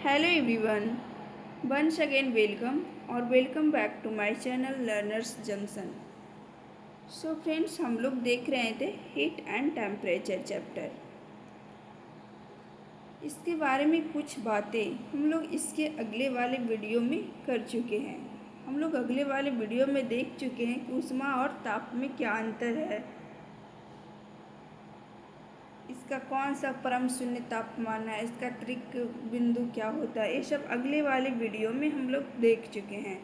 Hello everyone, once again welcome और welcome back to my channel learners junction. So friends, हम लोग देख रहे थे हीट एंड टेम्परेचर चैप्टर। इसके बारे में कुछ बातें हम लोग इसके अगले वाले वीडियो में कर चुके हैं। हम लोग अगले वाले वीडियो में देख चुके हैं कि ऊष्मा और ताप में क्या अंतर है, इसका कौन सा परम शून्य तापमान है, इसका त्रिक बिंदु क्या होता है, ये सब अगले वाले वीडियो में हम लोग देख चुके हैं।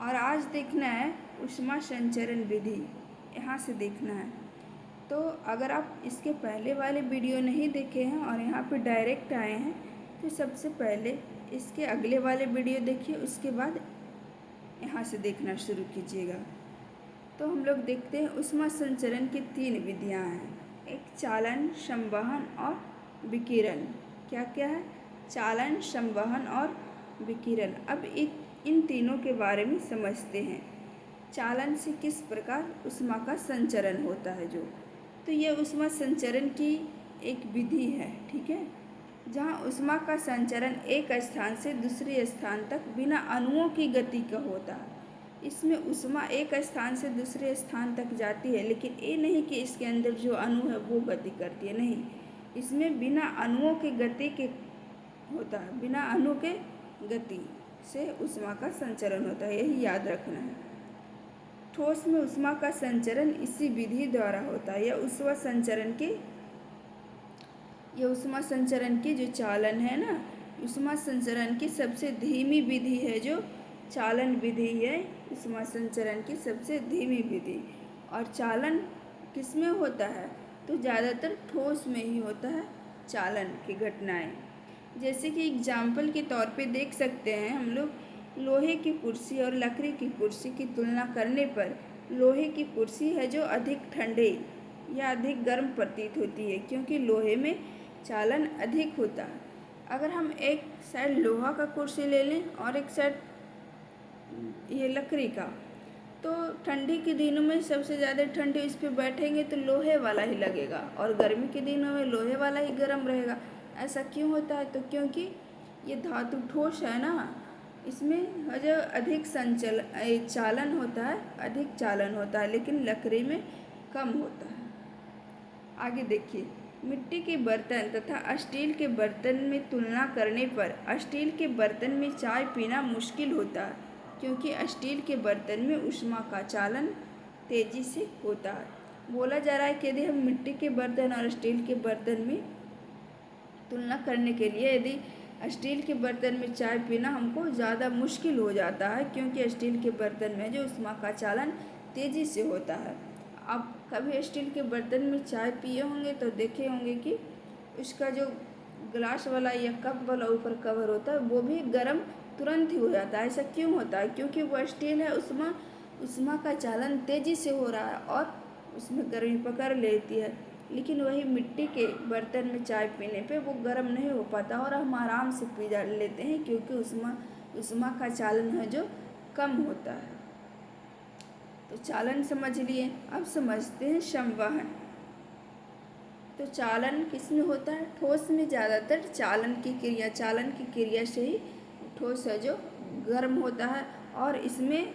और आज देखना है ऊष्मा संचरण विधि, यहाँ से देखना है। तो अगर आप इसके पहले वाले वीडियो नहीं देखे हैं और यहाँ पे डायरेक्ट आए हैं तो सबसे पहले इसके अगले वाले वीडियो देखिए, उसके बाद यहाँ से देखना शुरू कीजिएगा। तो हम लोग देखते हैं ऊष्मा संचरण की 3 विधियाँ हैं। एक चालन, संवहन और विकिरण। क्या क्या है? चालन, संवहन और विकिरण। अब इन तीनों के बारे में समझते हैं। चालन से किस प्रकार ऊष्मा का संचरण होता है तो यह ऊष्मा संचरण की एक विधि है, ठीक है, जहाँ ऊष्मा का संचरण एक स्थान से दूसरे स्थान तक बिना अणुओं की गति का होता है। इसमें ऊष्मा एक स्थान से दूसरे स्थान तक जाती है, लेकिन ये नहीं कि इसके अंदर जो अणु है वो गति करती है, नहीं। इसमें बिना अणुओं के गति के होता है, बिना अणु के गति से ऊष्मा का संचरण होता है, यही याद रखना है। ठोस में ऊष्मा का संचरण इसी विधि द्वारा होता है। यह ऊष्मा संचरण की जो चालन है ना, ऊष्मा संचरण की सबसे धीमी विधि है जो चालन विधि है। ऊष्मा संचरण की सबसे धीमी विधि। और चालन किस में होता है? तो ज़्यादातर ठोस में ही होता है चालन की घटनाएं। जैसे कि एग्जाम्पल के तौर पे देख सकते हैं हम लोग, लोहे की कुर्सी और लकड़ी की कुर्सी की तुलना करने पर लोहे की कुर्सी है जो अधिक ठंडे या अधिक गर्म प्रतीत होती है, क्योंकि लोहे में चालन अधिक होता है। अगर हम एक साइड लोहा का कुर्सी ले लें और एक साइड ये लकड़ी का, तो ठंडी के दिनों में सबसे ज़्यादा ठंडी इस पर बैठेंगे तो लोहे वाला ही लगेगा, और गर्मी के दिनों में लोहे वाला ही गर्म रहेगा। ऐसा क्यों होता है? तो क्योंकि ये धातु ठोस है ना, इसमें जो अधिक चालन होता है, अधिक चालन होता है, लेकिन लकड़ी में कम होता है। आगे देखिए, मिट्टी के बर्तन तथा स्टील के बर्तन में तुलना करने पर स्टील के बर्तन में चाय पीना मुश्किल होता है, क्योंकि स्टील के बर्तन में ऊष्मा का चालन तेजी से होता है। बोला जा रहा है कि यदि हम मिट्टी के बर्तन और स्टील के बर्तन में तुलना करने के लिए, यदि स्टील के बर्तन में चाय पीना हमको ज़्यादा मुश्किल हो जाता है, क्योंकि स्टील के बर्तन में जो ऊष्मा का चालन तेज़ी से होता है। आप कभी स्टील के बर्तन में चाय पिए होंगे तो देखे होंगे कि उसका जो ग्लास वाला या कप वाला ऊपर कवर होता है वो भी गर्म तुरंत ही हो जाता है। ऐसा क्यों होता है? क्योंकि वो स्टील है, ऊष्मा का चालन तेज़ी से हो रहा है और उसमें गर्मी पकड़ लेती है। लेकिन वही मिट्टी के बर्तन में चाय पीने पे वो गर्म नहीं हो पाता और हम आराम से पी लेते हैं, क्योंकि ऊष्मा का चालन है जो कम होता है। तो चालन समझ लिए। अब समझते हैं संवहन। तो चालन किस में होता है? ठोस में ज़्यादातर चालन की क्रिया से ही ठोस है जो गर्म होता है, और इसमें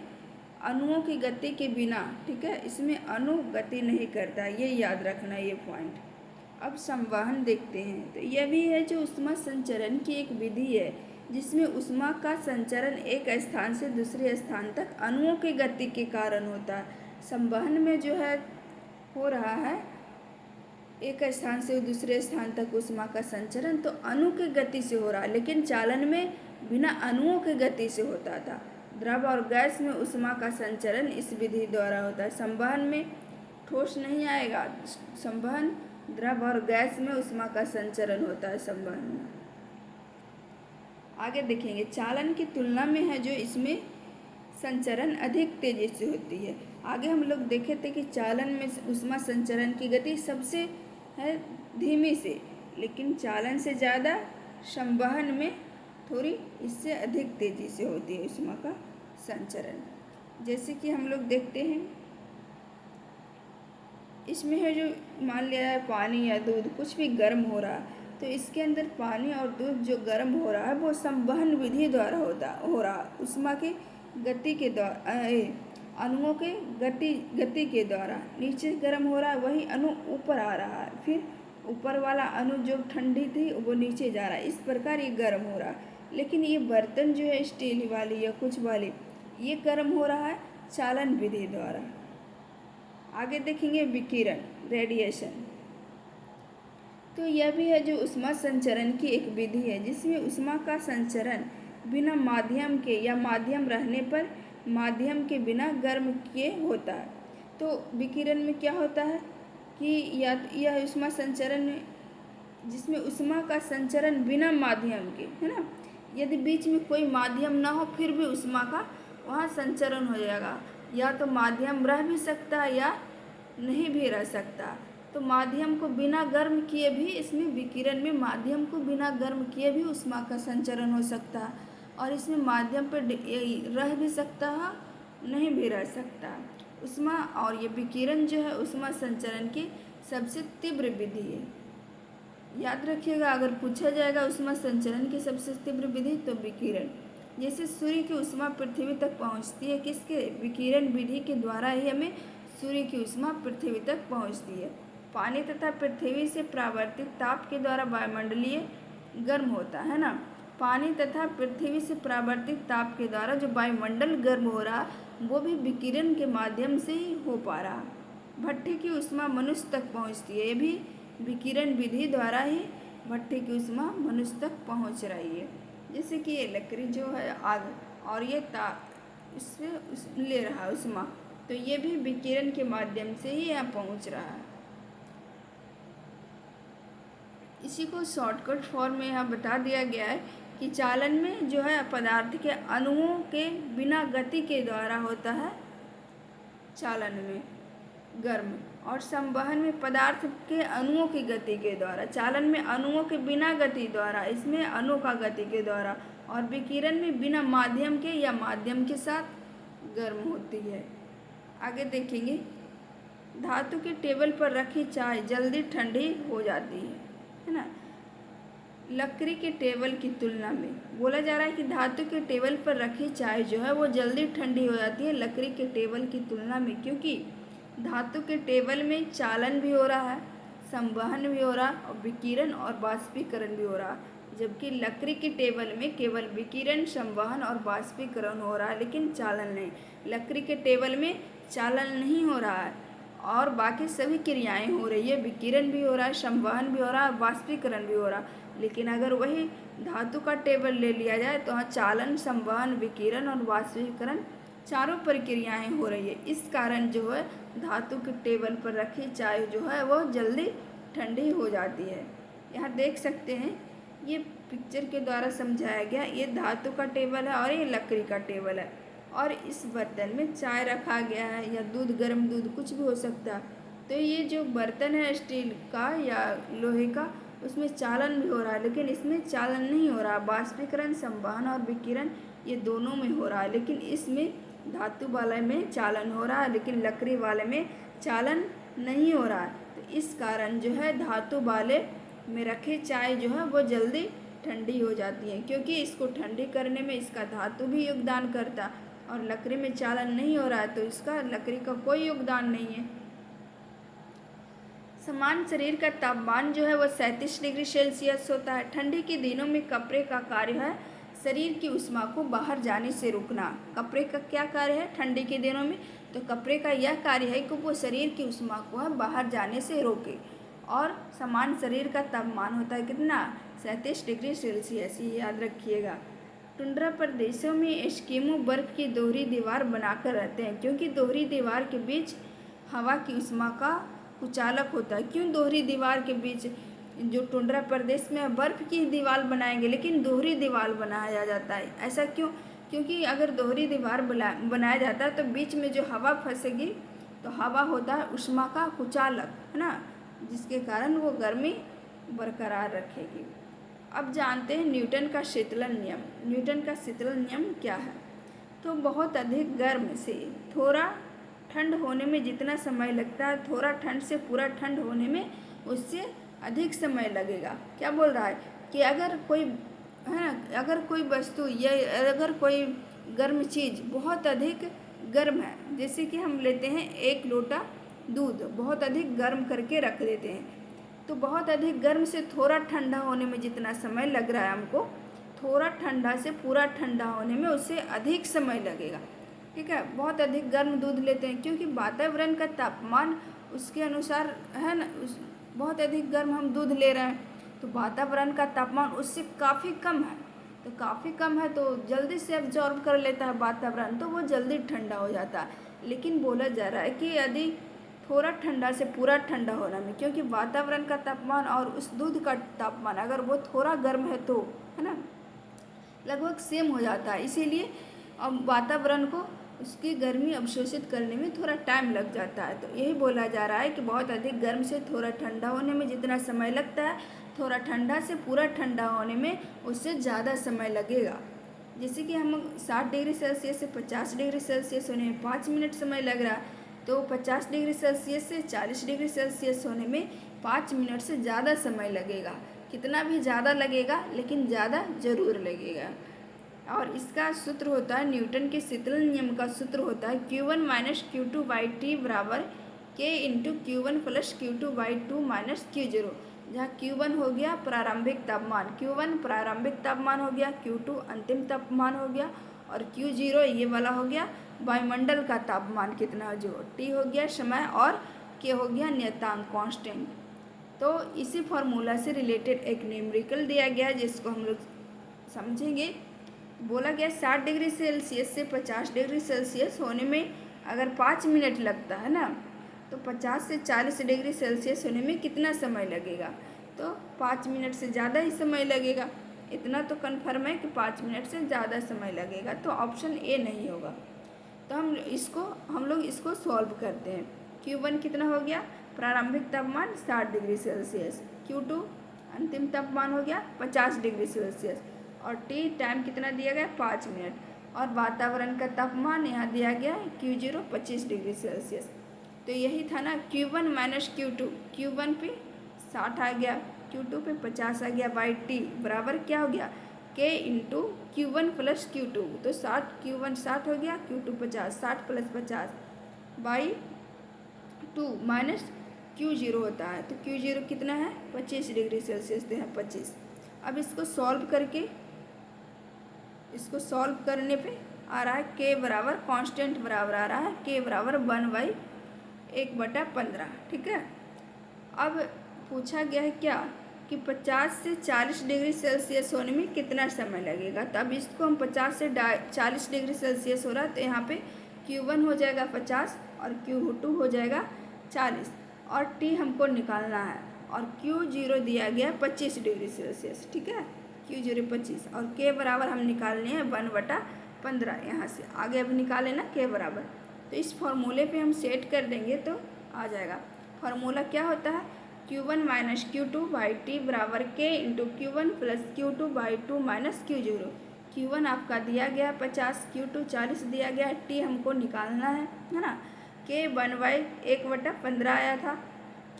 अणुओं की गति के बिना, ठीक है, इसमें अणु गति नहीं करता है, ये याद रखना ये पॉइंट। अब संवहन देखते हैं। तो यह भी है जो ऊष्मा संचरण की एक विधि है, जिसमें ऊष्मा का संचरण एक स्थान से दूसरे स्थान तक अणुओं की गति के कारण होता है। संवहन में जो है हो रहा है एक स्थान से दूसरे स्थान तक ऊष्मा का संचरण तो अणु की गति से हो रहा है, लेकिन चालन में बिना अणुओं की गति से होता था। द्रव और गैस में ऊष्मा का संचरण इस विधि द्वारा होता है। संवहन में ठोस नहीं आएगा, संवहन द्रव और गैस में ऊष्मा का संचरण होता है संवहन में। आगे देखेंगे, चालन की तुलना में है जो इसमें संचरण अधिक तेजी से होती है। आगे हम लोग देखे थे कि चालन में ऊष्मा संचरण की गति सबसे है धीमी से, लेकिन चालन से ज़्यादा संवहन में थोड़ी इससे अधिक तेजी से होती है ऊष्मा का संचरण। जैसे कि हम लोग देखते हैं, इसमें है जो मान लिया है पानी या दूध कुछ भी गर्म हो रहा है, तो इसके अंदर पानी और दूध जो गर्म हो रहा है वो संवहन विधि द्वारा हो रहा ऊष्मा की गति के द्वारा, अणुओं के गति के द्वारा नीचे गर्म हो रहा है, वही अणु ऊपर आ रहा है, फिर ऊपर वाला अणु जो ठंडी थी वो नीचे जा रहा है। इस प्रकार ये गर्म हो रहा है। लेकिन ये बर्तन जो है स्टील वाली या कुछ वाली, ये गर्म हो रहा है चालन विधि द्वारा। आगे देखेंगे विकिरण, रेडिएशन। तो यह भी है जो ऊष्मा संचरण की एक विधि है, जिसमें ऊष्मा का संचरण बिना माध्यम के या माध्यम रहने पर माध्यम के बिना गर्म किए होता है। तो विकिरण में क्या होता है कि यह ऊष्मा संचरण में, जिसमें ऊष्मा का संचरण बिना माध्यम के, है ना, यदि बीच में कोई माध्यम ना हो फिर भी ऊष्मा का वहाँ संचरण हो जाएगा। या तो माध्यम रह भी सकता है या नहीं भी रह सकता। तो माध्यम को बिना गर्म किए भी, इसमें विकिरण में माध्यम को बिना गर्म किए भी ऊष्मा का संचरण हो सकता है, और इसमें माध्यम पर रह भी सकता है, नहीं भी रह सकता ऊष्मा। और ये विकिरण जो है ऊष्मा संचरण की सबसे तीव्र विधि है। याद रखिएगा, अगर पूछा जाएगा ऊष्मा संचरण की सबसे तीव्र विधि तो विकिरण। जैसे सूर्य की ऊष्मा पृथ्वी तक पहुंचती है, किसके, विकिरण विधि के द्वारा ही हमें सूर्य की ऊष्मा पृथ्वी तक पहुंचती है। पानी तथा पृथ्वी से परावर्तित ताप के द्वारा वायुमंडलीय गर्म होता है ना। पानी तथा पृथ्वी से परावर्तित ताप के द्वारा जो वायुमंडल गर्म हो रहा वो भी विकिरण के माध्यम से ही हो पा रहा। भट्ठी की ऊष्मा मनुष्य तक पहुंचती है, ये भी विकिरण विधि द्वारा ही भट्ठी की ऊष्मा मनुष्य तक पहुंच रही है। जैसे कि ये लकड़ी जो है आग, और ये इससे ले रहा है ऊष्मा, तो ये भी विकिरण के माध्यम से ही यहाँ पहुंच रहा है। इसी को शॉर्टकट फॉर्म में यहाँ बता दिया गया है कि चालन में जो है पदार्थ के अणुओं के बिना गति के द्वारा होता है चालन में गर्म, और संवहन में पदार्थ के अणुओं की गति के द्वारा। चालन में अणुओं के बिना गति द्वारा, इसमें अणु का गति के द्वारा, और विकिरण में बिना माध्यम के या माध्यम के साथ गर्म होती है। आगे देखेंगे, धातु के टेबल पर रखी चाय जल्दी ठंडी हो जाती है ना। लकड़ी के टेबल की तुलना में बोला जा रहा है कि धातु के टेबल पर रखी चाय जो है वो जल्दी ठंडी हो जाती है लकड़ी के टेबल की तुलना में, क्योंकि धातु के टेबल में चालन भी हो रहा है, संवहन भी हो रहा है, और विकिरण और बाष्पीकरण भी हो रहा है। जबकि लकड़ी के टेबल में केवल विकिरण, संवहन और बाष्पीकरण हो रहा है, लेकिन चालन नहीं। लकड़ी के टेबल में चालन नहीं हो रहा है और बाकी सभी क्रियाएं हो रही है, विकिरण भी हो रहा है, संवहन भी हो रहा है, बाष्पीकरण भी हो रहा है। लेकिन अगर वही धातु का टेबल ले लिया जाए तो वहाँ चालन, संवहन, विकिरण और बाष्पीकरण चारों प्रक्रियाएं हो रही है। इस कारण जो है धातु के टेबल पर रखी चाय जो है वो जल्दी ठंडी हो जाती है। यहाँ देख सकते हैं, ये पिक्चर के द्वारा समझाया गया। ये धातु का टेबल है और ये लकड़ी का टेबल है, और इस बर्तन में चाय रखा गया है या दूध, गर्म दूध, कुछ भी हो सकता है। तो ये जो बर्तन है स्टील का या लोहे का, उसमें चालन भी हो रहा है, लेकिन इसमें चालन नहीं हो रहा। बाष्पीकरण, संवहन और विकिरण ये दोनों में हो रहा है, लेकिन इसमें धातु वाले में चालन हो रहा है, लेकिन लकड़ी वाले में चालन नहीं हो रहा है। तो इस कारण जो है धातु वाले में रखी चाय जो है वो जल्दी ठंडी हो जाती है, क्योंकि इसको ठंडी करने में इसका धातु भी योगदान करता है, और लकड़ी में चालन नहीं हो रहा है तो इसका, लकड़ी का कोई योगदान नहीं है। समान शरीर का तापमान जो है वो 37 डिग्री सेल्सियस होता है। ठंडी के दिनों में कपड़े का कार्य है शरीर की ऊष्मा को बाहर जाने से रोकना। कपड़े का क्या कार्य है ठंडी के दिनों में? तो कपड़े का यह कार्य है कि वो शरीर की ऊष्मा को है बाहर जाने से रोके। और समान शरीर का तापमान होता है कितना? 37 डिग्री सेल्सियस, ये याद रखिएगा। टुंड्रा प्रदेशों में एस्किमो बर्फ की दोहरी दीवार बनाकर रहते हैं, क्योंकि दोहरी दीवार के बीच हवा की ऊष्मा का कुचालक होता है। क्यों दोहरी दीवार के बीच जो टुंड्रा प्रदेश में बर्फ़ की दीवार बनाएंगे, लेकिन दोहरी दीवार बनाया जाता है? ऐसा क्यों? क्योंकि अगर दोहरी दीवार बनाया जाता है तो बीच में जो हवा फंसेगी, तो हवा होता है ऊष्मा का कुचालक, है ना, जिसके कारण वो गर्मी बरकरार रखेगी। अब जानते हैं न्यूटन का शीतलन नियम। न्यूटन का शीतलन नियम क्या है? तो बहुत अधिक गर्म से थोड़ा ठंड होने में जितना समय लगता है, थोड़ा ठंड से पूरा ठंड होने में उससे अधिक समय लगेगा। क्या बोल रहा है कि अगर कोई है ना, अगर कोई वस्तु या अगर कोई गर्म चीज़ बहुत अधिक गर्म है, जैसे कि हम लेते हैं 1 लोटा दूध बहुत अधिक गर्म करके रख देते हैं, तो बहुत अधिक गर्म से थोड़ा ठंडा होने में जितना समय लग रहा है हमको, थोड़ा ठंडा से पूरा ठंडा होने में उससे अधिक समय लगेगा। ठीक है, बहुत अधिक गर्म दूध लेते हैं क्योंकि वातावरण का तापमान उसके अनुसार है ना, बहुत अधिक गर्म हम दूध ले रहे हैं तो वातावरण का तापमान उससे काफ़ी कम है, तो काफ़ी कम है तो जल्दी से एब्जॉर्ब कर लेता है वातावरण, तो वो जल्दी ठंडा हो जाता है। लेकिन बोला जा रहा है कि यदि थोड़ा ठंडा से पूरा ठंडा होना में, क्योंकि वातावरण का तापमान और उस दूध का तापमान अगर वो थोड़ा गर्म है तो है ना लगभग सेम हो जाता है, इसीलिए अब वातावरण को उसकी गर्मी अवशोषित करने में थोड़ा टाइम लग जाता है। तो यही बोला जा रहा है कि बहुत अधिक गर्म से थोड़ा ठंडा होने में जितना समय लगता है, थोड़ा ठंडा से पूरा ठंडा होने में उससे ज़्यादा समय लगेगा। जैसे कि हम 60 डिग्री सेल्सियस से 50 डिग्री सेल्सियस होने में 5 मिनट समय लग रहा है, तो 50 डिग्री सेल्सियस से 40 डिग्री सेल्सियस होने में 5 मिनट से ज़्यादा समय लगेगा। कितना भी ज़्यादा लगेगा लेकिन ज़्यादा ज़रूर लगेगा। और इसका सूत्र होता है, न्यूटन के शीतलन नियम का सूत्र होता है Q1 minus Q2 by T बराबर K into Q1 plus Q2 by 2 minus Q0, जहाँ Q1 हो गया प्रारंभिक तापमान, Q1 प्रारंभिक तापमान हो गया, Q2 अंतिम तापमान हो गया और Q0 ये वाला हो गया वायुमंडल का तापमान कितना, जो T हो गया समय और K हो गया नियतांक कांस्टेंट। तो इसी फार्मूला से रिलेटेड एक न्यूमेरिकल दिया गया जिसको हम लोग समझेंगे। बोला गया 60 डिग्री सेल्सियस से 50 डिग्री सेल्सियस होने में अगर 5 मिनट लगता है ना, तो 50 से 40 डिग्री सेल्सियस होने में कितना समय लगेगा, तो 5 मिनट से ज़्यादा ही समय लगेगा। इतना तो कन्फर्म है कि 5 मिनट से ज़्यादा समय लगेगा, तो ऑप्शन ए नहीं होगा। तो हम लोग इसको सॉल्व करते हैं। Q1 कितना हो गया प्रारंभिक तापमान 60 डिग्री सेल्सियस, Q2 अंतिम तापमान हो गया 50 डिग्री सेल्सियस और T टाइम कितना दिया गया 5 मिनट, और वातावरण का तापमान यहाँ दिया गया है Q0 25 डिग्री सेल्सियस। तो यही था ना Q1 माइनस Q2, Q1 पे 60 आ गया, Q2 पे 50 आ गया बाई T बराबर क्या हो गया K into Q1 plus Q2, तो 60 Q1 60 हो गया, Q2 50, 60 plus 50 by 2 minus Q0 होता है, तो Q0 कितना है 25 डिग्री सेल्सियस तो है 25। अब इसको सॉल्व करने पे आ रहा है K बराबर कांस्टेंट बराबर आ रहा है K बराबर 1/15। ठीक है, अब पूछा गया है क्या कि 50 से 40 डिग्री सेल्सियस होने में कितना समय लगेगा। तो अब इसको हम 50 से 40 डिग्री सेल्सियस हो रहा है तो यहाँ पे Q1 हो जाएगा 50 और Q2 हो जाएगा 40 और T हमको निकालना है, और Q0 दिया गया 25 डिग्री सेल्सियस। ठीक है, Q0 25 और K बराबर हम निकालने हैं 1/15। यहाँ से आगे अभी निकालें ना K बराबर, तो इस फॉर्मूले पे हम सेट कर देंगे तो आ जाएगा। फार्मूला क्या होता है Q1 minus Q2 by T बराबर K into Q1 plus Q2 by 2 minus Q0। Q1 आपका दिया गया 50, Q2 40 दिया गया, T हमको निकालना है ना। K 1/15 आया था,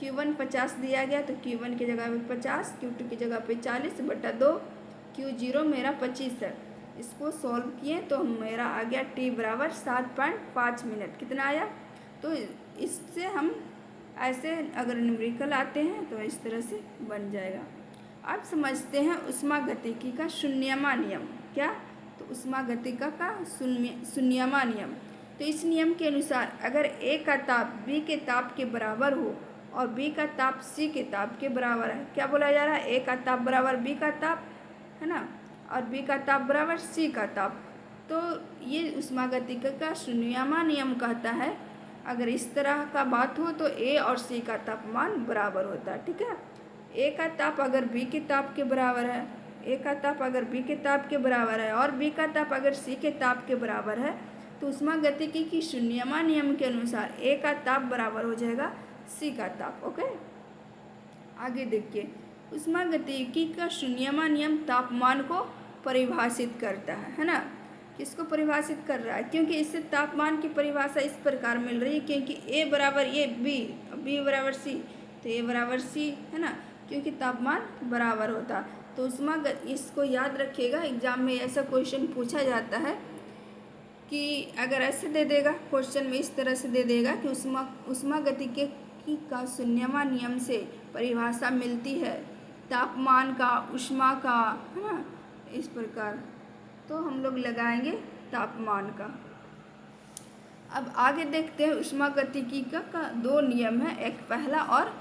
Q1 50 दिया गया तो Q1 की जगह पे 50, Q2 की जगह पे 40/2, Q0 मेरा 25 है। इसको सॉल्व किए तो मेरा आ गया T बराबर 7.5 मिनट। कितना आया, तो इससे हम ऐसे अगर न्यूमेरिकल आते हैं तो इस तरह से बन जाएगा। अब समझते हैं ऊष्मागतिकी का शून्यमा नियम। क्या, तो ऊष्मागतिकी का शून्यमा नियम। तो इस नियम के अनुसार अगर A का ताप B के ताप के बराबर हो और B का ताप C के ताप के बराबर है, क्या बोला जा रहा है A का ताप बराबर B का ताप है ना, और B का ताप बराबर C का ताप, तो ये ऊष्मागतिकी का शून्यमा नियम कहता है अगर इस तरह का बात हो तो A और C का तापमान बराबर होता है। ठीक है, A का ताप अगर B के ताप के बराबर है, A का ताप अगर B के ताप के बराबर है और B का ताप अगर C के ताप के बराबर है, तो ऊष्मागतिकी की शून्यमा नियम के अनुसार A का ताप बराबर हो जाएगा C का ताप। ओके, आगे देखिए, ऊष्मागतिकी का शून्यमा नियम तापमान को परिभाषित करता है ना। किसको परिभाषित कर रहा है, क्योंकि इससे तापमान की परिभाषा इस प्रकार मिल रही है क्योंकि A बराबर A B, B बराबर C, तो A बराबर C है ना, क्योंकि तापमान बराबर होता। तो इसको याद रखिएगा, एग्जाम में ऐसा क्वेश्चन पूछा जाता है कि अगर ऐसे दे देगा क्वेश्चन में, इस तरह से दे देगा कि ऊष्मागतिकी का शून्यवान नियम से परिभाषा मिलती है तापमान का, ऊष्मा का, है ना, इस प्रकार। तो हम लोग लगाएंगे तापमान का। अब आगे देखते हैं ऊष्मागतिकी का दो नियम है, एक पहला और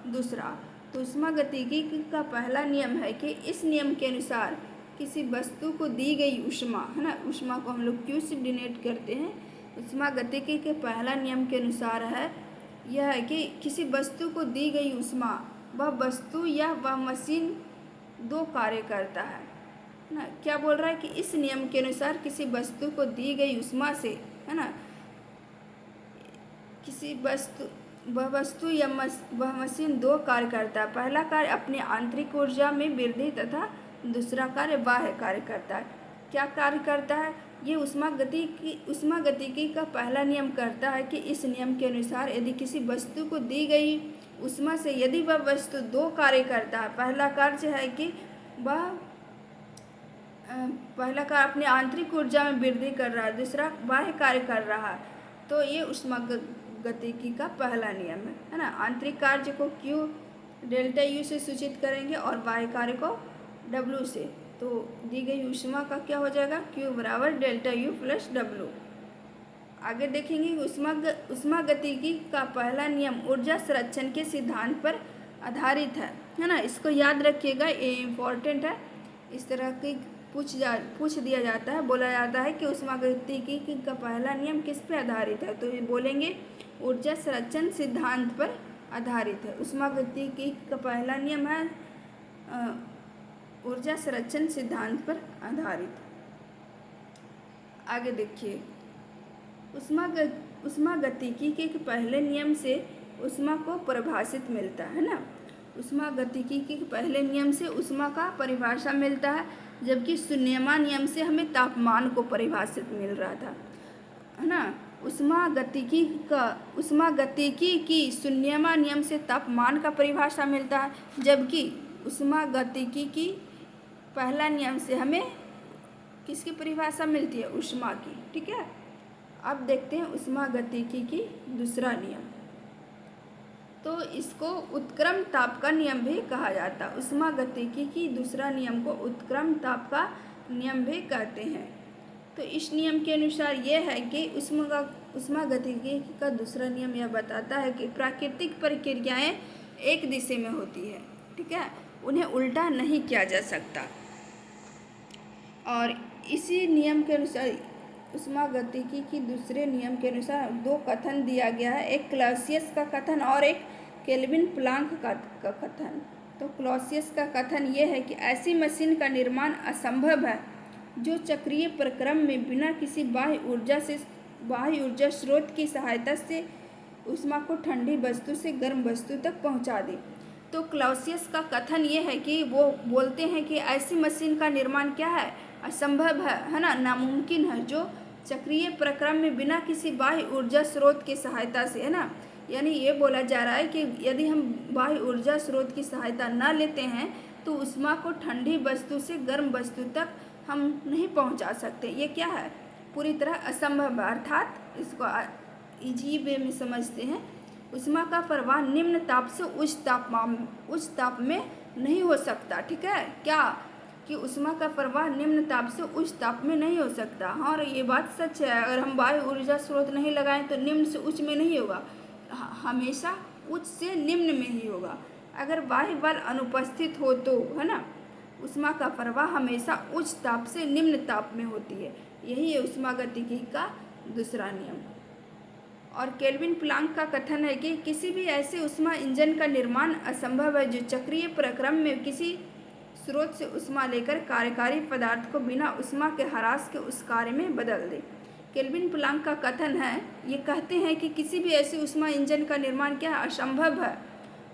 दूसरा। तो ऊष्मागतिकी का पहला नियम है कि इस नियम के अनुसार किसी वस्तु को दी गई ऊष्मा, है ना, ऊष्मा को हम लोग क्यू से डिनोट करते हैं। ऊष्मागतिकी के पहला नियम के अनुसार है यह है कि किसी वस्तु को दी गई ऊष्मा, वह वस्तु या वह मशीन दो कार्य करता है ना। क्या बोल रहा है कि इस नियम के अनुसार किसी वस्तु को दी गई ऊष्मा से, है ना, वह वस्तु या वह मशीन दो कार्य करता है। पहला कार्य अपनी आंतरिक ऊर्जा में वृद्धि तथा दूसरा कार्य बाह्य कार्य करता है। क्या कार्य करता है? ये ऊष्मागतिकी का पहला नियम करता है कि इस नियम के अनुसार यदि किसी वस्तु को दी गई ऊष्मा से यदि वह वस्तु दो कार्य करता है, पहला कार्य है कि पहला कार्य अपनी आंतरिक ऊर्जा में वृद्धि कर रहा है, दूसरा बाह्य कार्य कर रहा है, तो ये ऊष्मागतिकी का पहला नियम है ना। आंतरिक कार्य को Q डेल्टा U से सूचित करेंगे और बाह्य कार्य को W से। तो दी गई ऊष्मा का क्या हो जाएगा? Q बराबर डेल्टा U प्लस W। आगे देखेंगे ऊष्मागतिकी का पहला नियम ऊर्जा संरक्षण के सिद्धांत पर आधारित है ना। इसको याद रखिएगा, ये इम्पोर्टेंट है। इस तरह की पूछ दिया जाता है, बोला जाता है कि ऊष्मागतिकी का पहला नियम किस पे आधारित है, तो ये बोलेंगे ऊर्जा संरक्षण सिद्धांत पर आधारित है। ऊष्मागतिकी का पहला नियम है ऊर्जा संरक्षण सिद्धांत पर आधारित। आगे देखिए, ऊष्मागतिकी के पहले नियम से ऊष्मा को परिभाषित मिलता है ना। ऊष्मागतिकी के पहले नियम से ऊष्मा का परिभाषा मिलता है, जबकि शून्यमान नियम से हमें तापमान को परिभाषित मिल रहा था, है ना। ऊष्मागतिकी की शून्यमान नियम से तापमान का परिभाषा मिलता है, जबकि ऊष्मागतिकी की पहला नियम से हमें किसकी परिभाषा मिलती है? ऊष्मा की। ठीक है, अब देखते हैं ऊष्मागतिकी की दूसरा नियम। तो इसको उत्क्रम ताप का नियम भी कहा जाता है। ऊष्मागतिकी की दूसरा नियम को उत्क्रम ताप का नियम भी कहते हैं। तो इस नियम के अनुसार यह है कि ऊष्मागतिकी का दूसरा नियम यह बताता है कि प्राकृतिक प्रक्रियाएं एक दिशा में होती है, ठीक है, उन्हें उल्टा नहीं किया जा सकता। और इसी नियम के अनुसार ऊष्मागतिकी की दूसरे नियम के अनुसार दो कथन दिया गया है, एक क्लॉसियस का कथन और एक केल्विन प्लांक का कथन। तो क्लॉसियस का कथन ये है कि ऐसी मशीन का निर्माण असंभव है जो चक्रीय प्रक्रम में बिना किसी बाह्य ऊर्जा स्रोत की सहायता से ऊष्मा को ठंडी वस्तु से गर्म वस्तु तक पहुंचा दे। तो क्लॉसियस का कथन ये है कि वो बोलते हैं कि ऐसी मशीन का निर्माण क्या है? असंभव है ना, नामुमकिन है, जो चक्रीय प्रक्रम में बिना किसी बाह्य ऊर्जा स्रोत की सहायता से, है ना। यानी ये बोला जा रहा है कि यदि हम बाह्य ऊर्जा स्रोत की सहायता न लेते हैं तो ऊष्मा को ठंडी वस्तु से गर्म वस्तु तक हम नहीं पहुंचा सकते। ये क्या है? पूरी तरह असंभव है। अर्थात इसको इजी वे में समझते हैं, ऊष्मा का प्रवाह निम्न ताप से उच्च ताप में नहीं हो सकता। ठीक है, क्या कि ऊष्मा का प्रवाह निम्न ताप से उच्च ताप में नहीं हो सकता। हाँ, और ये बात सच है, अगर हम बाह्य ऊर्जा स्रोत नहीं लगाएं तो निम्न से उच्च में नहीं होगा, हमेशा उच्च से निम्न में ही होगा। अगर बाह्य बल अनुपस्थित हो तो, है ना, ऊष्मा का प्रवाह हमेशा उच्च ताप से निम्न ताप में होती है। यही है ऊष्मागतिकी का दूसरा नियम। और केल्विन प्लांक का कथन है कि किसी भी ऐसे ऊष्मा इंजन का निर्माण असंभव है जो चक्रीय प्रक्रम में किसी स्रोत से ऊष्मा लेकर कार्यकारी पदार्थ को बिना ऊष्मा के ह्रास के उस कार्य में बदल दे। केल्विन प्लांक का कथन है, ये कहते हैं कि किसी भी ऐसे ऊष्मा इंजन का निर्माण क्या है? असंभव है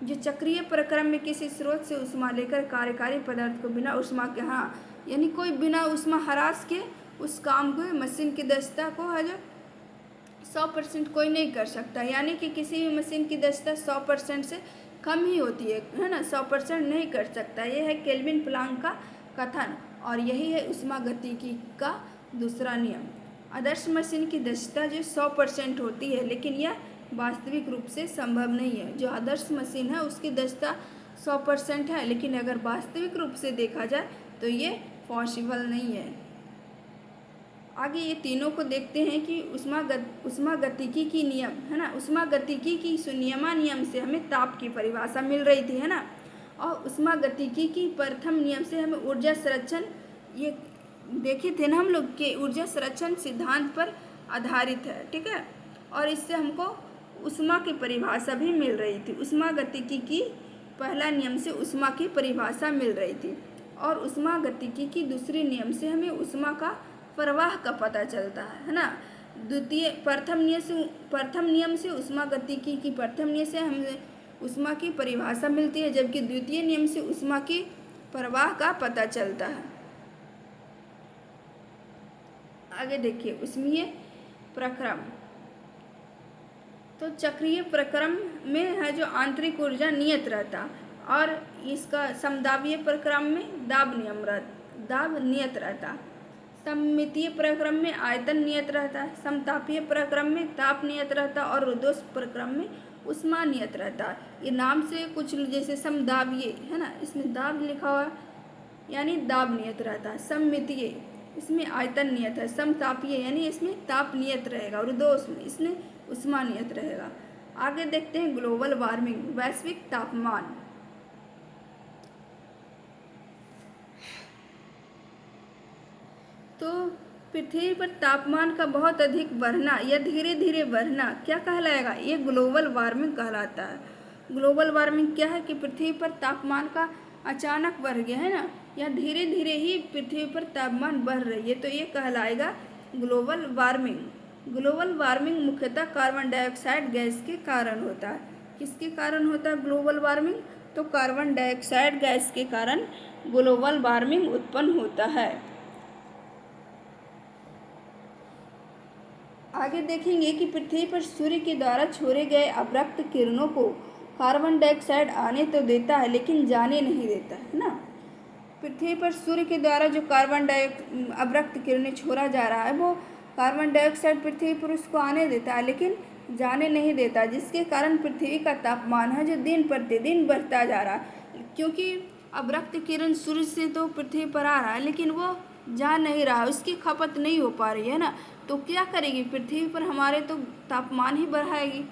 जो चक्रीय प्रक्रम में किसी स्रोत से ऊष्मा लेकर कार्यकारी पदार्थ को बिना ऊष्मा के, हाँ, यानी कोई बिना ऊष्मा ह्रास के उस काम को, मशीन की दक्षता को है जो 100% कोई नहीं कर सकता। यानी कि किसी भी मशीन की दक्षता 100% से कम ही होती है ना, 100% नहीं कर सकता। ये है केल्विन प्लांक का कथन और यही है उष्मागतिकी का दूसरा नियम। आदर्श मशीन की दक्षता जो 100% होती है, लेकिन यह वास्तविक रूप से संभव नहीं है। जो आदर्श मशीन है उसकी दक्षता 100% है, लेकिन अगर वास्तविक रूप से देखा जाए तो ये पॉसिबल नहीं है। आगे ये तीनों को देखते हैं कि उष्मागतिकी की नियम है ना, उष्मागतिकी की नियम से हमें ताप की परिभाषा मिल रही थी है ना, और उष्मागतिकी की प्रथम नियम से हमें ऊर्जा संरक्षण, ये देखे थे ना हम लोग कि ऊर्जा संरक्षण सिद्धांत पर आधारित है, ठीक है। और इससे हमको उष्मा की परिभाषा भी मिल रही थी। उष्मागतिकी की पहला नियम से उष्मा की परिभाषा मिल रही थी, और उष्मागतिकी की दूसरे नियम से हमें उष्मा का प्रवाह का पता चलता है ना। प्रथम नियम से उष्मागतिकी की प्रथम नियम से हमें उष्मा की परिभाषा मिलती है, जबकि द्वितीय नियम से उष्मा की प्रवाह का पता चलता है। आगे देखिए उष्मीय प्रक्रम। तो चक्रीय प्रक्रम में है जो आंतरिक ऊर्जा नियत रहता, और इसका समदाबीय प्रक्रम में दाब नियत रहता। सममितीय प्रक्रम में आयतन नियत रहता है, समतापीय प्रक्रम में ताप नियत रहता, और रुद्धोष्म प्रक्रम में उष्मा नियत रहता। ये नाम से कुछ जैसे समदाबीय है ना, इसमें दाब लिखा हुआ यानी दाब नियत रहता है। सममितीय इसमें आयतन नियत है। समतापीय यानी इसमें ताप नियत रहेगा। रुद्धोष्म इसमें उष्मा नियत रहेगा। आगे देखते हैं ग्लोबल वार्मिंग, वैश्विक तापमान। तो पृथ्वी पर तापमान का बहुत अधिक बढ़ना या धीरे धीरे बढ़ना क्या कहलाएगा, ये ग्लोबल वार्मिंग कहलाता है। ग्लोबल वार्मिंग क्या है कि पृथ्वी पर तापमान का अचानक बढ़ गया है ना, या धीरे धीरे ही पृथ्वी पर तापमान बढ़ रही है, तो ये कहलाएगा ग्लोबल वार्मिंग। ग्लोबल वार्मिंग मुख्यतः कार्बन डाइऑक्साइड गैस के कारण होता है। किसके कारण होता है ग्लोबल वार्मिंग, तो कार्बन डाइऑक्साइड गैस के कारण ग्लोबल वार्मिंग उत्पन्न होता है। आगे देखेंगे कि पृथ्वी पर सूर्य के द्वारा छोड़े गए अवरक्त किरणों को कार्बन डाइऑक्साइड आने तो देता है, लेकिन जाने नहीं देता है ना। पृथ्वी पर सूर्य के द्वारा जो अवरक्त किरणें छोड़ा जा रहा है, वो कार्बन डाइऑक्साइड पृथ्वी पर उसको आने देता है, लेकिन जाने नहीं देता, जिसके कारण पृथ्वी का तापमान है जो दिन प्रतिदिन बढ़ता जा रहा है। क्योंकि अवरक्त किरण सूर्य से तो पृथ्वी पर आ रहा है, लेकिन वो जा नहीं रहा, उसकी खपत नहीं हो पा रही है ना, तो क्या करेगी पृथ्वी पर हमारे तो तापमान ही बढ़ाएगी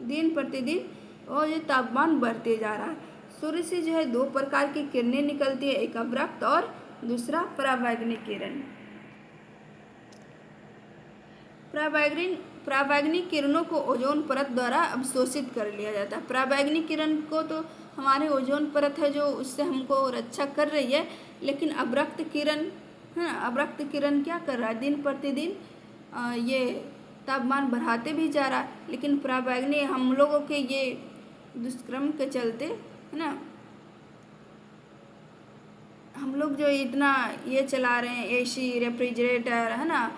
दिन प्रतिदिन, और ये तापमान बढ़ते जा रहा है। सूर्य से जो है दो प्रकार की किरणें निकलती है, एक अवरक्त और दूसरा परावैंगनिक किरण। परावैंगनिक किरणों को ओजोन परत द्वारा अवशोषित कर लिया जाता है। परावैंगनिक किरण को तो हमारे ओजोन परत है जो उससे हमको रक्षा कर रही है, लेकिन अवरक्त किरण है, अवरक्त किरण क्या कर रहा है, दिन प्रतिदिन ये तापमान बढ़ाते भी जा रहा है। लेकिन परावैंगनिक हम लोगों के ये दुष्कर्म के चलते है ना, हम लोग जो इतना ये चला रहे हैं एसी रेफ्रिजरेटर है ना,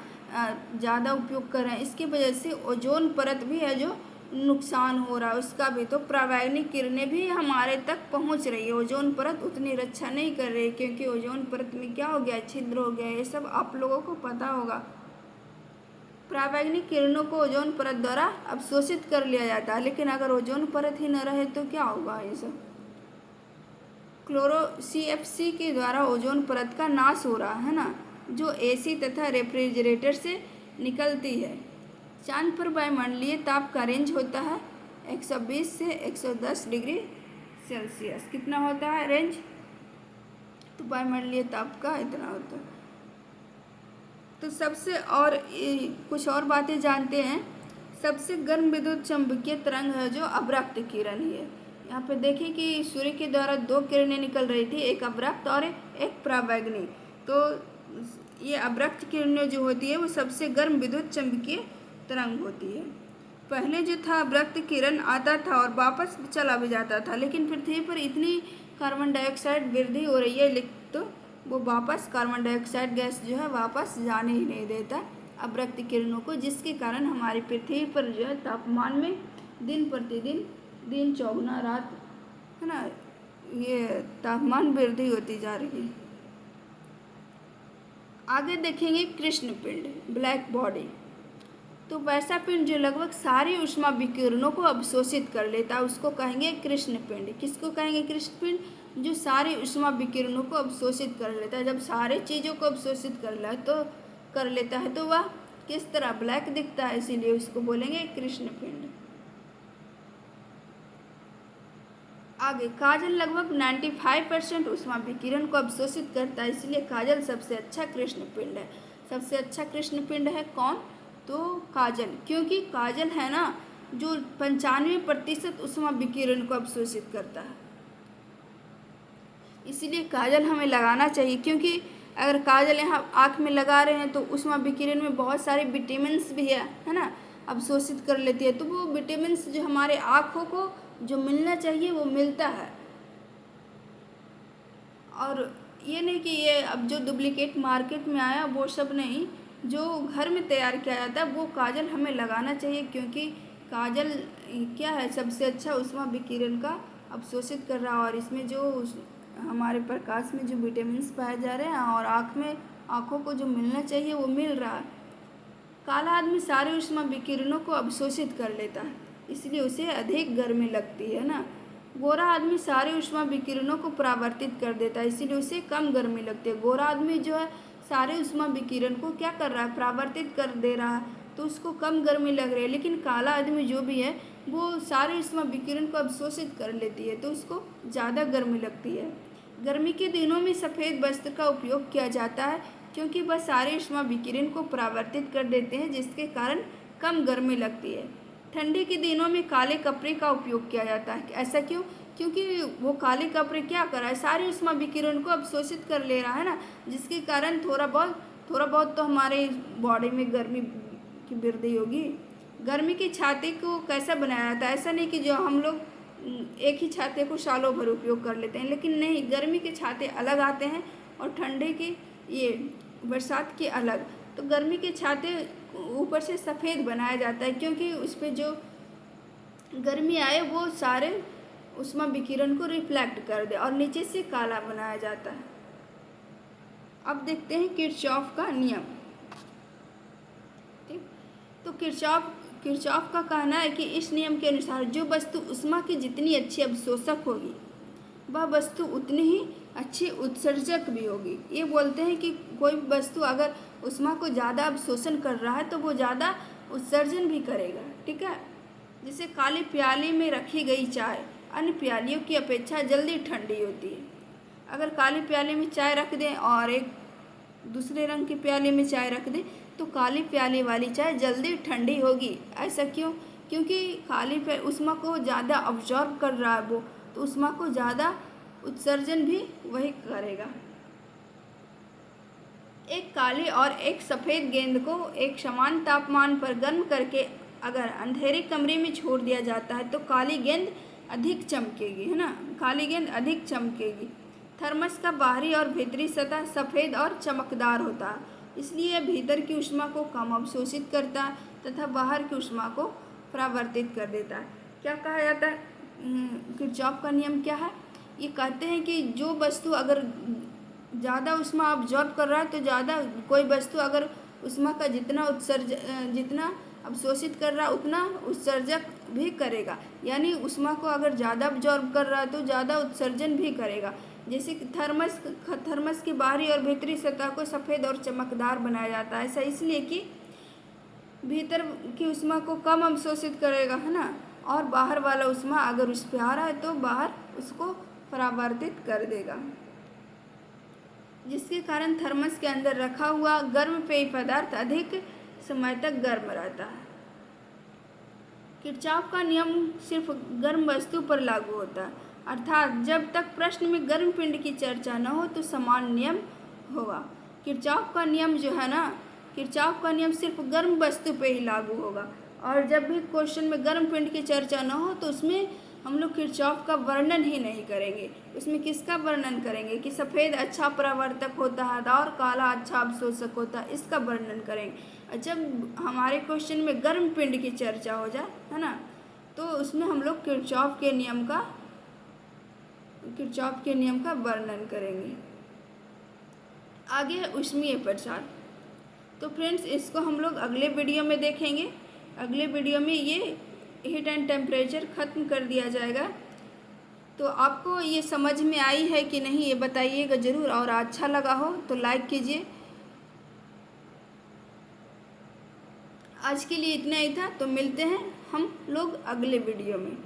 ज़्यादा उपयोग कर रहे हैं, इसकी वजह से ओजोन परत भी है जो नुकसान हो रहा है उसका भी। तो परावैंगनिक किरणें भी हमारे तक पहुंच रही है, ओजोन परत उतनी रक्षा नहीं कर रही, क्योंकि ओजोन परत में क्या हो गया, छिद्र हो गया, ये सब आप लोगों को पता होगा। परावैंगनिक किरणों को ओजोन परत द्वारा अवशोषित कर लिया जाता है, लेकिन अगर ओजोन परत ही न रहे तो क्या होगा, ये सब CFC के द्वारा ओजोन परत का नाश हो रहा है ना, जो AC तथा रेफ्रिजरेटर से निकलती है। चांद पर वायुमंडलीय ताप का रेंज होता है 120 से 110 डिग्री सेल्सियस। कितना होता है रेंज, तो वायुमंडलीय ताप का इतना होता है। तो सबसे और कुछ और बातें जानते हैं। सबसे गर्म विद्युत चुंबकीय तरंग है जो अवरक्त किरण है। यहाँ पे देखिए कि सूर्य के द्वारा दो किरणें निकल रही थी, एक अवरक्त और एक परावैंगनिक। तो ये अवरक्त किरणें जो होती है वो सबसे गर्म विद्युत चुंबकीय तरंग होती है। पहले जो था अवरक्त किरण आता था और वापस चला भी जाता था, लेकिन पृथ्वी पर इतनी कार्बन डाइऑक्साइड वृद्धि हो रही है तो वो वापस कार्बन डाइऑक्साइड गैस जो है वापस जाने ही नहीं देता अवरक्त किरणों को, जिसके कारण हमारी पृथ्वी पर जो है तापमान में दिन प्रतिदिन दिन चौगुना रात है ना, ये तापमान वृद्धि होती जा रही है। आगे देखेंगे कृष्ण पिंड, ब्लैक बॉडी। तो वैसा पिंड जो लगभग सारी ऊष्मा विकिरणों को अवशोषित कर लेता है उसको कहेंगे कृष्ण पिंड। किसको कहेंगे कृष्ण पिंड? जो सारी ऊष्मा विकिरणों को अवशोषित कर लेता है। जब सारे चीज़ों को अवशोषित कर लेता है तो वह किस तरह? ब्लैक दिखता है, इसीलिए उसको बोलेंगे कृष्ण पिंड। आगे काजल लगभग 95% ऊष्मा विकिरण को अवशोषित करता है, इसलिए काजल सबसे अच्छा कृष्ण पिंड है। सबसे अच्छा कृष्ण पिंड है कौन? तो काजल, क्योंकि काजल है ना जो 95% ऊष्मा विकिरण को अवशोषित करता है, इसीलिए काजल हमें लगाना चाहिए। क्योंकि अगर काजल यहाँ आँख में लगा रहे हैं तो ऊष्मा विकिरण में बहुत सारे विटामिन्स भी है ना, अवशोषित कर लेती है। तो वो विटामिन्स जो हमारे आँखों को जो मिलना चाहिए वो मिलता है। और ये नहीं कि ये अब जो डुप्लीकेट मार्केट में आया वो सब नहीं, जो घर में तैयार किया जाता है वो काजल हमें लगाना चाहिए। क्योंकि काजल क्या है? सबसे अच्छा ऊष्मा विकिरण का अवशोषित कर रहा है और इसमें जो हमारे प्रकाश में जो विटामिन्स पाए जा रहे हैं और आँखों को जो मिलना चाहिए वो मिल रहा है। काला आदमी सारे ऊष्मा विकिरणों को अवशोषित कर लेता है, इसलिए उसे अधिक गर्मी लगती है ना। गोरा आदमी सारे ऊष्मा विकिरणों को परावर्तित कर देता है, इसीलिए उसे कम गर्मी लगती है। गोरा आदमी जो है सारे ऊष्मा विकिरण को क्या कर रहा है? परावर्तित कर दे रहा है, तो उसको कम गर्मी लग रही है। लेकिन काला आदमी जो भी है वो सारे ऊष्मा विकिरण को अवशोषित कर लेती है, तो उसको ज़्यादा गर्मी लगती है। गर्मी के दिनों में सफ़ेद वस्त्र का उपयोग किया जाता है, क्योंकि वह सारे ऊष्मा विकिरण को परावर्तित कर देते हैं, जिसके कारण कम गर्मी लगती है। ठंडी के दिनों में काले कपड़े का उपयोग किया जाता है। ऐसा क्यों? क्योंकि वो काले कपड़े क्या कर रहा है? सारे ऊष्मा विकिरण को अवशोषित कर ले रहा है ना, जिसके कारण थोड़ा बहुत तो हमारे बॉडी में गर्मी की वृद्धि होगी। गर्मी की छाती को कैसा बनाया जाता है? ऐसा नहीं कि जो हम लोग एक ही छाते को सालों भर उपयोग कर लेते हैं, लेकिन नहीं, गर्मी के छाते अलग आते हैं और ठंडे की ये बरसात के अलग। तो गर्मी के छाते ऊपर से सफ़ेद बनाया जाता है, क्योंकि उस पर जो गर्मी आए वो सारे ऊष्मा विकिरण को रिफ्लेक्ट कर दे और नीचे से काला बनाया जाता है। अब देखते हैं किरचॉफ का नियम। ठीक, तो किरचॉफ का कहना है कि इस नियम के अनुसार जो वस्तु ऊष्मा की जितनी अच्छी अवशोषक होगी वह वस्तु उतनी ही अच्छी उत्सर्जक भी होगी। ये बोलते हैं कि कोई वस्तु अगर ऊष्मा को ज़्यादा अवशोषण कर रहा है तो वो ज़्यादा उत्सर्जन भी करेगा। ठीक है, जैसे काली प्याली में रखी गई चाय अन्य प्यालियों की अपेक्षा जल्दी ठंडी होती है। अगर काली प्याली में चाय रख दें और एक दूसरे रंग की प्याली में चाय रख दें तो काली प्याली वाली चाय जल्दी ठंडी होगी। ऐसा क्यों? क्योंकि काली ऊष्मा को ज़्यादा अब्जॉर्ब कर रहा है वो, तो ऊष्मा को ज़्यादा उत्सर्जन भी वही करेगा। एक काली और एक सफ़ेद गेंद को एक समान तापमान पर गर्म करके अगर अंधेरे कमरे में छोड़ दिया जाता है तो काली गेंद अधिक चमकेगी, है ना, काली गेंद अधिक चमकेगी। थर्मस का बाहरी और भीतरी सतह सफ़ेद और चमकदार होता है, इसलिए यह भीतर की ऊष्मा को कम अवशोषित करता है तथा बाहर की ऊष्मा को परावर्तित कर देता है। क्या कहा जाता है? किरचॉफ का नियम क्या है? ये कहते हैं कि जो वस्तु अगर ज़्यादा ऊष्मा अब्जॉर्ब कर रहा है तो ज़्यादा, कोई वस्तु अगर ऊष्मा का जितना अवशोषित कर रहा है उतना उत्सर्जक भी करेगा, यानी ऊष्मा को अगर ज़्यादा अब्जॉर्ब कर रहा है तो ज़्यादा उत्सर्जन भी करेगा। जैसे कि थर्मस की बाहरी और भीतरी सतह को सफ़ेद और चमकदार बनाया जाता है। ऐसा इसलिए कि भीतर की ऊष्मा को कम अवशोषित करेगा, है ना, और बाहर वाला ऊष्मा अगर उस पर आ रहा है तो बाहर उसको परावर्तित कर देगा, जिसके कारण थर्मस के अंदर रखा हुआ गर्म पेय पदार्थ अधिक समय तक गर्म रहता है। किरचॉफ का नियम सिर्फ गर्म वस्तु पर लागू होता है, अर्थात जब तक प्रश्न में गर्म पिंड की चर्चा न हो तो समान नियम होगा। किरचॉफ का नियम जो है ना, किरचॉफ का नियम सिर्फ गर्म वस्तु पे ही लागू होगा, और जब भी क्वेश्चन में गर्म पिंड की चर्चा न हो तो उसमें हम लोग किरचॉफ का वर्णन ही नहीं करेंगे। उसमें किसका वर्णन करेंगे कि सफ़ेद अच्छा परावर्तक होता है और काला अच्छा अवशोषक होता है, इसका वर्णन करेंगे। जब हमारे क्वेश्चन में गर्म पिंड की चर्चा हो जाए, है ना, तो उसमें हम लोग किरचॉफ के नियम का किरचॉफ के नियम का वर्णन करेंगे। आगे है ऊष्मीय प्रसार। तो फ्रेंड्स इसको हम लोग अगले वीडियो में देखेंगे। अगले वीडियो में ये हीट एंड टेम्परेचर ख़त्म कर दिया जाएगा। तो आपको ये समझ में आई है कि नहीं ये बताइएगा ज़रूर, और अच्छा लगा हो तो लाइक कीजिए। आज के लिए इतना ही था, तो मिलते हैं हम लोग अगले वीडियो में।